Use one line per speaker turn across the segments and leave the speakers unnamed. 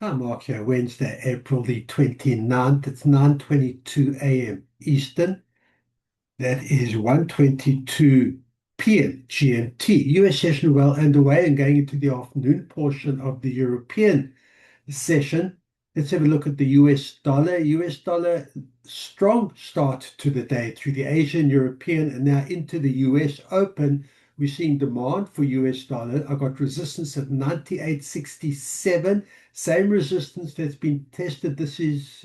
I'm Mark here, Wednesday, April the 29th. It's 9:22 a.m. Eastern. That is 1:22 p.m. GMT. US session well underway and going into the afternoon portion of the European session. Let's have a look at the US dollar. US dollar, strong start to the day through the Asian, European, and now into the US Open. We're seeing demand for US dollar. I got resistance at 98.67. Same resistance that's been tested. This is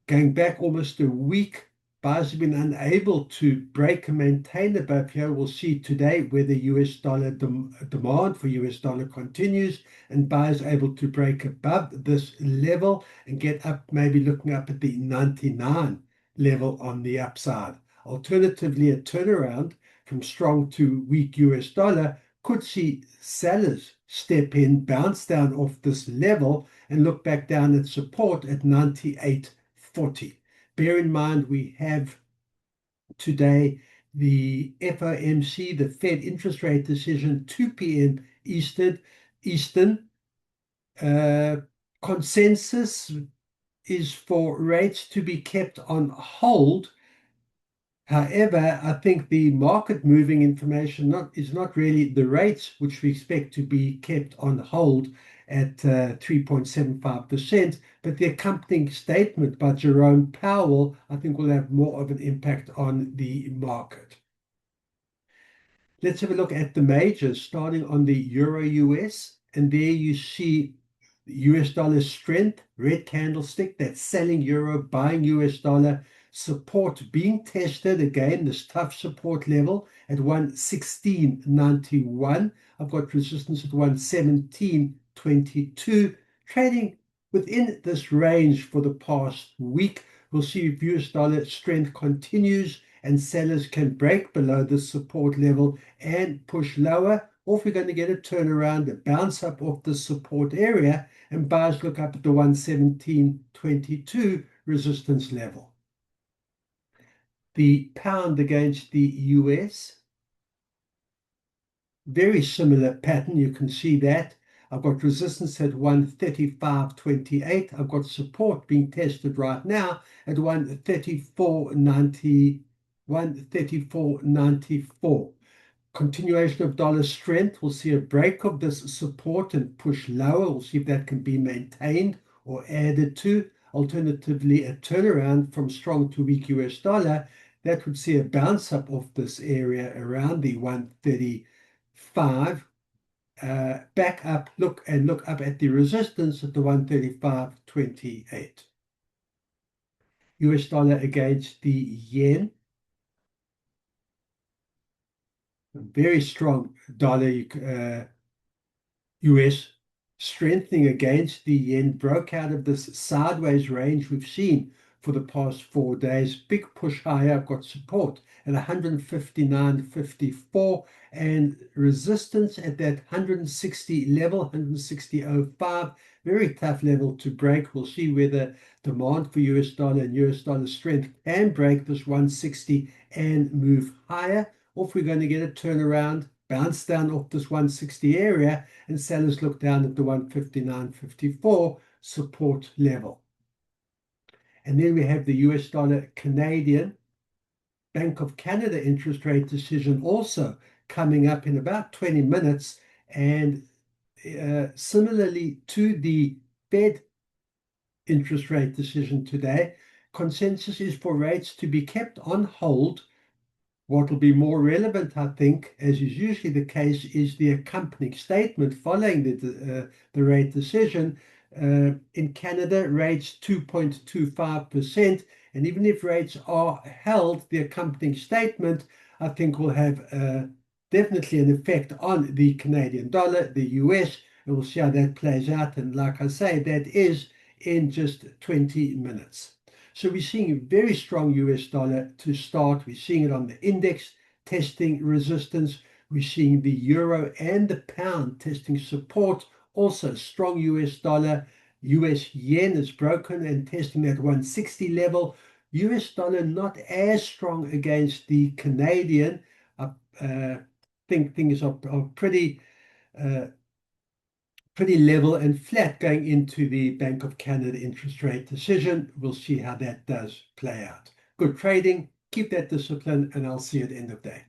going back almost a week. Buyers have been unable to break and maintain above here. We'll see today whether US dollar demand for US dollar continues and buyers able to break above this level and get up, maybe looking up at the 99 level on the upside. Alternatively, a turnaround from strong to weak US dollar could see sellers step in, bounce down off this level and look back down at support at 98.40. Bear in mind, we have today the FOMC, the Fed interest rate decision, 2 p.m. Eastern. Consensus is for rates to be kept on hold. However, I think the market moving information is not really the rates, which we expect to be kept on hold at 3.75%, but the accompanying statement by Jerome Powell, I think, will have more of an impact on the market. Let's have a look at the majors, starting on the Euro US, and there you see US dollar strength, red candlestick, that's selling euro, buying US dollar. Support being tested again, this tough support level at 116.91. I've got resistance at 117.22. Trading within this range for the past week. We'll see if US dollar strength continues and sellers can break below this support level and push lower, or if we're going to get a turnaround, a bounce up off the support area, and buyers look up at the 117.22 resistance level. The pound against the US, very similar pattern. You can see that. I've got resistance at 135.28. I've got support being tested right now at 134.90, 134.94. Continuation of dollar strength. We'll see a break of this support and push lower. We'll see if that can be maintained or added to. Alternatively, a turnaround from strong to weak US dollar, that would see a bounce up of this area around the 135, back up, look up at the resistance at the 135.28. US dollar against the yen. Very strong dollar, US strengthening against the yen, broke out of this sideways range we've seen for the past 4 days. Big push higher. I've got support at 159.54 and resistance at that 160 level, 160.05. Very tough level to break. We'll see whether demand for US dollar and US dollar strength can break this 160 and move higher, or if we're going to get a turnaround, bounce down off this 160 area and sellers look down at the 159.54 support level. And then we have the US dollar Canadian. Bank of Canada interest rate decision also coming up in about 20 minutes. And similarly to the Fed interest rate decision today, consensus is for rates to be kept on hold. What will be more relevant, I think, as is usually the case, is the accompanying statement following the rate decision. In Canada, rates 2.25%, and even if rates are held, the accompanying statement, I think, will have definitely an effect on the Canadian dollar, the US, and we'll see how that plays out. And like I say, that is in just 20 minutes. So we're seeing a very strong US dollar to start. We're seeing it on the index testing resistance. We're seeing the euro and the pound testing support. Also strong US dollar. US yen is broken and testing that 160 level. US dollar not as strong against the Canadian. I think things are pretty pretty level and flat going into the Bank of Canada interest rate decision. We'll see how that does play out. Good trading, keep that discipline, and I'll see you at the end of the day.